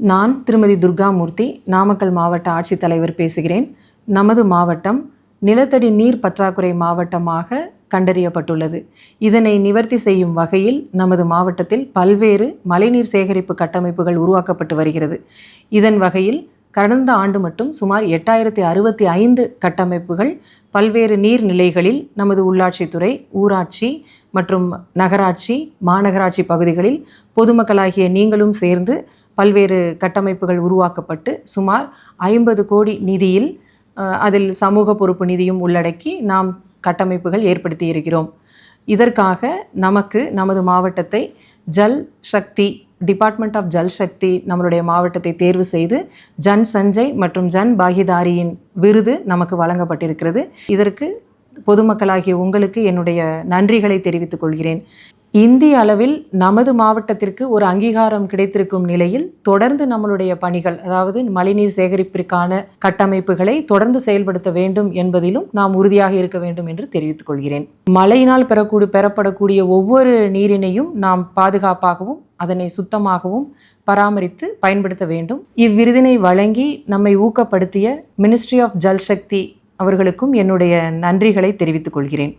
நான் திருமதி துர்காமூர்த்தி, நாமக்கல் மாவட்ட ஆட்சித்தலைவர் பேசுகிறேன். நமது மாவட்டம் நிலத்தடி நீர் பற்றாக்குறை மாவட்டமாக கண்டறியப்பட்டுள்ளது. இதனை நிவர்த்தி செய்யும் வகையில் நமது மாவட்டத்தில் பல்வேறு மழைநீர் சேகரிப்பு கட்டமைப்புகள் உருவாக்கப்பட்டு வருகிறது. இதன் வகையில் கடந்த ஆண்டு மட்டும் சுமார் 8065 கட்டமைப்புகள் பல்வேறு நீர்நிலைகளில் நமது உள்ளாட்சித்துறை, ஊராட்சி மற்றும் நகராட்சி, மாநகராட்சி பகுதிகளில் பொதுமக்களாகிய நீங்களும் சேர்ந்து பல்வேறு கட்டமைப்புகள் உருவாக்கப்பட்டு சுமார் 50 கோடி நிதியில், அதில் சமூக பொறுப்பு நிதியும் உள்ளடக்கி நாம் கட்டமைப்புகள் ஏற்படுத்தி இருக்கிறோம். இதற்காக நமது மாவட்டத்தை ஜல் சக்தி டிபார்ட்மெண்ட் ஆஃப் ஜல் சக்தி நம்மளுடைய மாவட்டத்தை தேர்வு செய்து ஜன் சஞ்சய் மற்றும் ஜன் பாகிதாரியின் விருது நமக்கு வழங்கப்பட்டிருக்கிறது. இதற்கு பொதுமக்களாகிய உங்களுக்கு என்னுடைய நன்றிகளை தெரிவித்துக் கொள்கிறேன். இந்திய அளவில் நமது மாவட்டத்திற்கு ஒரு அங்கீகாரம் கிடைத்திருக்கும் நிலையில் தொடர்ந்து நம்மளுடைய பணிகள், அதாவது மழைநீர் சேகரிப்பிற்கான கட்டமைப்புகளை தொடர்ந்து செயல்படுத்த வேண்டும் என்பதிலும் நாம் உறுதியாக இருக்க வேண்டும் என்று தெரிவித்துக் கொள்கிறேன். மழையினால் பெறப்படக்கூடிய ஒவ்வொரு நீரினையும் நாம் பாதுகாப்பாகவும் அதனை சுத்தமாகவும் பராமரித்து பயன்படுத்த வேண்டும். இவ்விருதினை வழங்கி நம்மை ஊக்கப்படுத்திய மினிஸ்ட்ரி ஆஃப் ஜல் சக்தி அவர்களுக்கும் என்னுடைய நன்றிகளை தெரிவித்துக் கொள்கிறேன்.